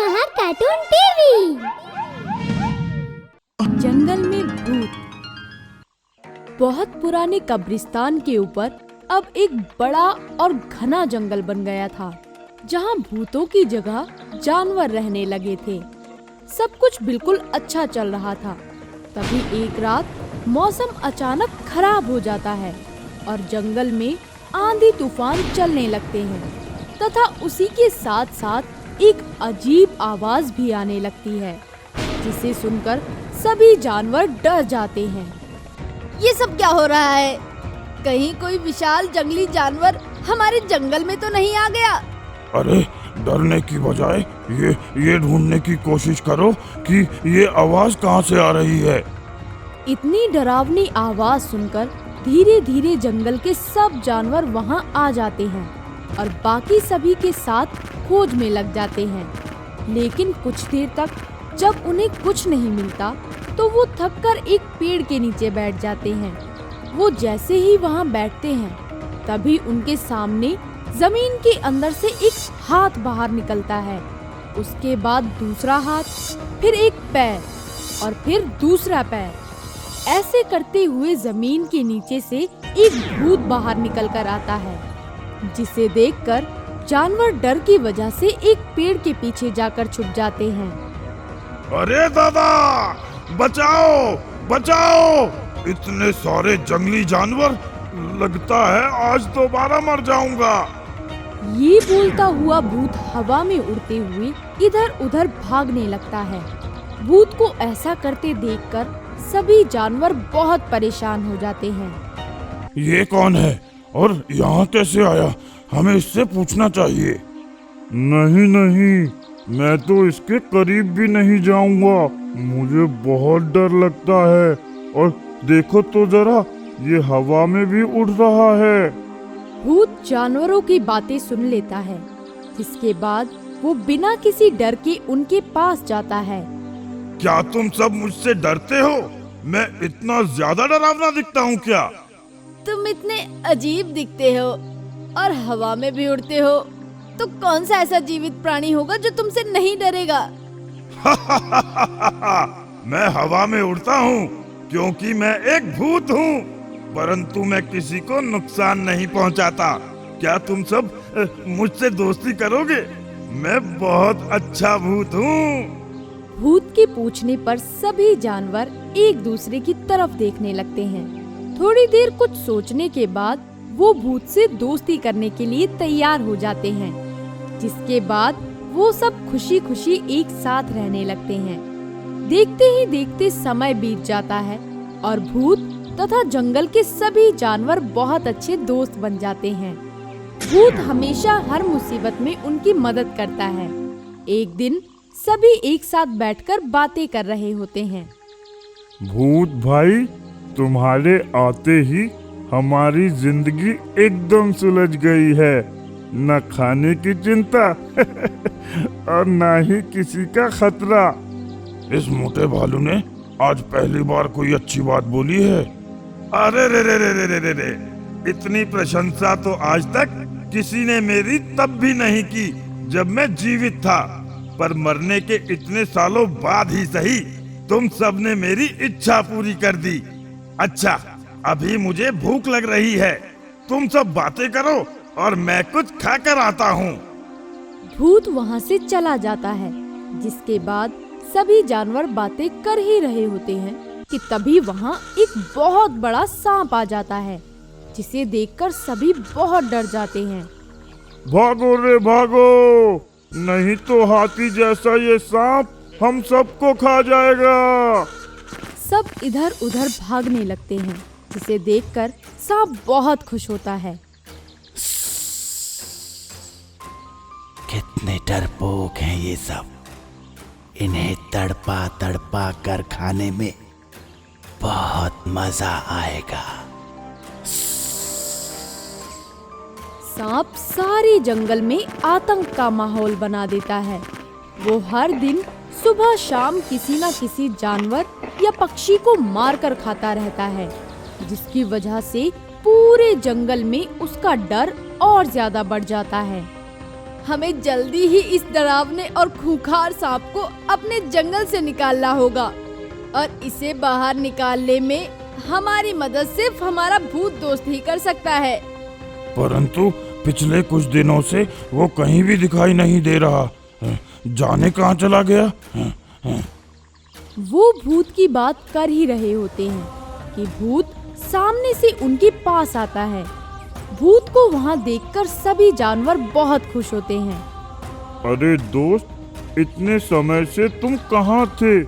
Mahar cartoon TV. जंगल में भूत। बहुत पुराने कब्रिस्तान के ऊपर अब एक बड़ा और घना जंगल बन गया था, जहाँ भूतों की जगह जानवर रहने लगे थे। सब कुछ बिल्कुल अच्छा चल रहा था। तभी एक रात मौसम अचानक खराब हो जाता है और जंगल में आंधी तूफान चलने लगते हैं तथा उसी के साथ साथ एक अजीब आवाज भी आने लगती है, जिसे सुनकर सभी जानवर डर जाते हैं। ये सब क्या हो रहा है? कहीं कोई विशाल जंगली जानवर हमारे जंगल में तो नहीं आ गया? अरे डरने की बजाय ये ढूंढने की कोशिश करो कि ये आवाज कहाँ से आ रही है। इतनी डरावनी आवाज सुनकर धीरे धीरे जंगल के सब जानवर वहां आ जाते हैं और बाकी सभी के साथ खोज में लग जाते हैं। लेकिन कुछ देर तक जब उन्हें कुछ नहीं मिलता तो वो थककर एक पेड़ के नीचे बैठ जाते हैं। वो जैसे ही वहां बैठते हैं तभी उनके सामने जमीन के अंदर से एक हाथ बाहर निकलता है। उसके बाद दूसरा हाथ, फिर एक पैर और फिर दूसरा पैर। ऐसे करते हुए जमीन के नीचे से एक भूत बाहर निकल कर आता है, जिसे देखकर जानवर डर की वजह से एक पेड़ के पीछे जाकर छुप जाते हैं। अरे दादा, बचाओ बचाओ! इतने सारे जंगली जानवर, लगता है आज दोबारा मर जाऊंगा। ये बोलता हुआ भूत हवा में उड़ते हुए इधर उधर भागने लगता है। भूत को ऐसा करते देखकर सभी जानवर बहुत परेशान हो जाते हैं। ये कौन है और यहाँ कैसे आया? हमें इससे पूछना चाहिए। नहीं नहीं, मैं तो इसके करीब भी नहीं जाऊंगा। मुझे बहुत डर लगता है। और देखो तो जरा, ये हवा में भी उड़ रहा है। भूत जानवरों की बातें सुन लेता है, जिसके बाद वो बिना किसी डर के उनके पास जाता है। क्या तुम सब मुझसे डरते हो? मैं इतना ज्यादा डरावना दिखता हूँ क्या? तुम इतने अजीब दिखते हो और हवा में भी उड़ते हो, तो कौन सा ऐसा जीवित प्राणी होगा जो तुमसे नहीं डरेगा? मैं हवा में उड़ता हूँ क्योंकि मैं एक भूत हूँ, परंतु मैं किसी को नुकसान नहीं पहुँचाता। क्या तुम सब मुझसे दोस्ती करोगे? मैं बहुत अच्छा भूत हूँ। भूत के पूछने पर सभी जानवर एक दूसरे की तरफ देखने लगते हैं। थोड़ी देर कुछ सोचने के बाद वो भूत से दोस्ती करने के लिए तैयार हो जाते हैं, जिसके बाद वो सब खुशी खुशी एक साथ रहने लगते हैं। देखते ही देखते समय बीत जाता है और भूत तथा जंगल के सभी जानवर बहुत अच्छे दोस्त बन जाते हैं। भूत हमेशा हर मुसीबत में उनकी मदद करता है। एक दिन सभी एक साथ बैठकर बातें कर रहे होते हैं। भूत भाई, तुम्हारे आते ही हमारी जिंदगी एकदम सुलझ गई है। न खाने की चिंता और न ही किसी का खतरा। इस मोटे भालू ने आज पहली बार कोई अच्छी बात बोली है। अरे रे रे रे रे रे रे, इतनी प्रशंसा तो आज तक किसी ने मेरी तब भी नहीं की जब मैं जीवित था, पर मरने के इतने सालों बाद ही सही तुम सब ने मेरी इच्छा पूरी कर दी। अच्छा, अभी मुझे भूख लग रही है। तुम सब बातें करो और मैं कुछ खाकर आता हूँ। भूत वहाँ से चला जाता है, जिसके बाद सभी जानवर बातें कर ही रहे होते हैं कि तभी वहाँ एक बहुत बड़ा सांप आ जाता है, जिसे देखकर सभी बहुत डर जाते हैं। भागो रे भागो, नहीं तो हाथी जैसा ये सांप हम सबको खा जाएगा। सब इधर उधर भागने लगते हैं, जिसे देखकर सांप बहुत खुश होता है। कितने डरपोक हैं ये सब। इन्हें तड़पा तड़पा कर खाने में बहुत मजा आएगा। सांप सारे जंगल में आतंक का माहौल बना देता है। वो हर दिन सुबह शाम किसी न किसी जानवर या पक्षी को मारकर खाता रहता है, जिसकी वजह से पूरे जंगल में उसका डर और ज्यादा बढ़ जाता है। हमें जल्दी ही इस डरावने और खूंखार सांप को अपने जंगल से निकालना होगा और इसे बाहर निकालने में हमारी मदद सिर्फ हमारा भूत दोस्त ही कर सकता है। परंतु पिछले कुछ दिनों से वो कहीं भी दिखाई नहीं दे रहा। जाने कहाँ चला गया? वो भूत की बात कर ही रहे होते हैं कि भूत सामने से उनके पास आता है। भूत को वहाँ देखकर सभी जानवर बहुत खुश होते हैं। अरे दोस्त, इतने समय से तुम कहाँ थे?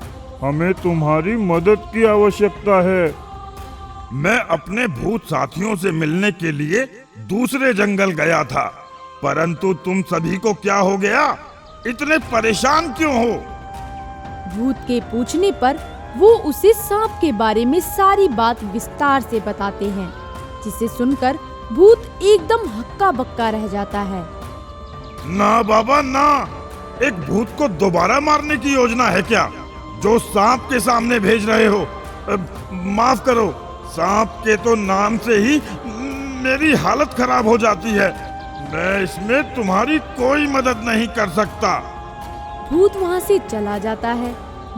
हमें तुम्हारी मदद की आवश्यकता है। मैं अपने भूत साथियों से मिलने के लिए दूसरे जंगल गया था, परंतु तुम सभी को क्या हो गया? इतने परेशान क्यों हो? भूत के पूछने पर वो उसे सांप के बारे में सारी बात विस्तार से बताते हैं, जिसे सुनकर भूत एकदम हक्का बक्का रह जाता है। ना बाबा ना, एक भूत को दोबारा मारने की योजना है क्या, जो सांप के सामने भेज रहे हो? माफ करो, सांप के तो नाम से ही मेरी हालत खराब हो जाती है। मैं इसमें तुम्हारी कोई मदद नहीं कर सकता। भूत वहाँ से चला जाता है,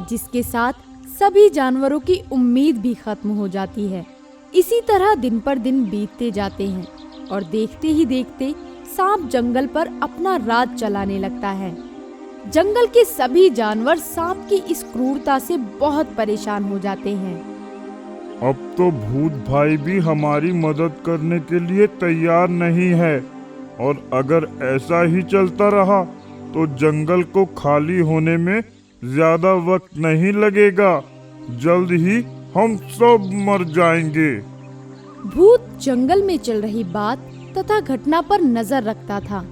जिसके साथ सभी जानवरों की उम्मीद भी खत्म हो जाती है। इसी तरह दिन पर दिन बीतते जाते हैं और देखते ही देखते सांप जंगल पर अपना राज चलाने लगता है। जंगल के सभी जानवर सांप की इस क्रूरता से बहुत परेशान हो जाते हैं। अब तो भूत भाई भी हमारी मदद करने के लिए तैयार नहीं है, और अगर ऐसा ही चलता रहा तो जंगल को खाली होने में ज्यादा वक्त नहीं लगेगा। जल्द ही हम सब मर जाएंगे। भूत जंगल में चल रही बात तथा घटना पर नजर रखता था।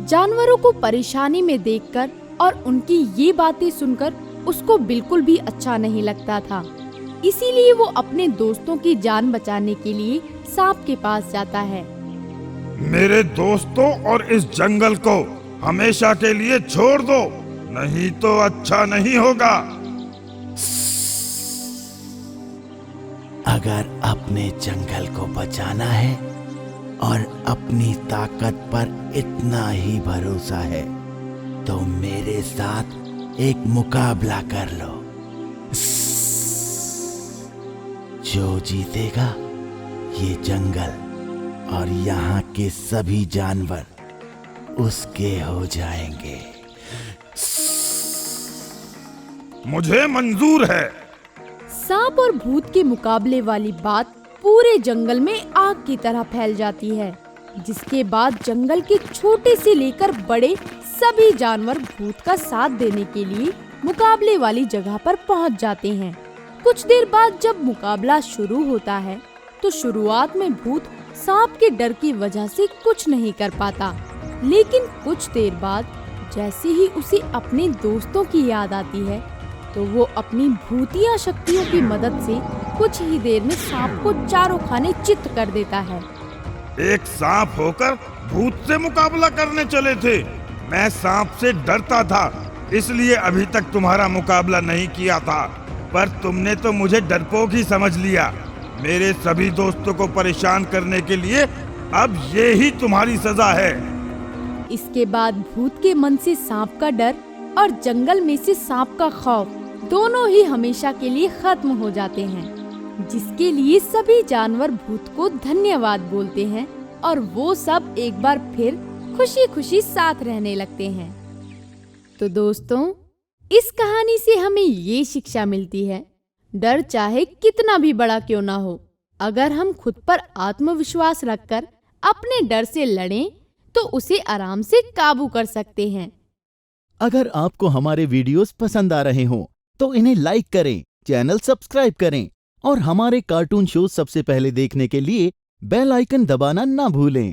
जानवरों को परेशानी में देखकर और उनकी ये बातें सुनकर उसको बिल्कुल भी अच्छा नहीं लगता था। इसीलिए वो अपने दोस्तों की जान बचाने के लिए सांप के पास जाता है। मेरे दोस्तों और इस जंगल को हमेशा के लिए छोड़ दो, नहीं तो अच्छा नहीं होगा। अगर अपने जंगल को बचाना है और अपनी ताकत पर इतना ही भरोसा है, तो मेरे साथ एक मुकाबला कर लो। जो जीतेगा ये जंगल और यहाँ के सभी जानवर उसके हो जाएंगे। मुझे मंजूर है। सांप और भूत के मुकाबले वाली बात पूरे जंगल में आग की तरह फैल जाती है, जिसके बाद जंगल के छोटे से लेकर बड़े सभी जानवर भूत का साथ देने के लिए मुकाबले वाली जगह पर पहुंच जाते हैं। कुछ देर बाद जब मुकाबला शुरू होता है तो शुरुआत में भूत सांप के डर की वजह से कुछ नहीं कर पाता, लेकिन कुछ देर बाद जैसे ही उसे अपने दोस्तों की याद आती है तो वो अपनी भूतिया शक्तियों की मदद से कुछ ही देर में सांप को चारों खाने चित्त कर देता है। एक सांप होकर भूत से मुकाबला करने चले थे। मैं सांप से डरता था, इसलिए अभी तक तुम्हारा मुकाबला नहीं किया था, पर तुमने तो मुझे डरपोक ही समझ लिया। मेरे सभी दोस्तों को परेशान करने के लिए अब ये ही तुम्हारी सजा है। इसके बाद भूत के मन से सांप का डर और जंगल में से सांप का खौफ दोनों ही हमेशा के लिए खत्म हो जाते हैं, जिसके लिए सभी जानवर भूत को धन्यवाद बोलते हैं और वो सब एक बार फिर खुशी खुशी साथ रहने लगते हैं। तो दोस्तों, इस कहानी से हमें ये शिक्षा मिलती है, डर चाहे कितना भी बड़ा क्यों ना हो, अगर हम खुद पर आत्मविश्वास रखकर अपने डर से लड़ें तो उसे आराम से काबू कर सकते हैं। अगर आपको हमारे वीडियोस पसंद आ रहे हों तो इन्हें लाइक करें, चैनल सब्सक्राइब करें और हमारे कार्टून शो सबसे पहले देखने के लिए बेल आइकन दबाना ना भूलें।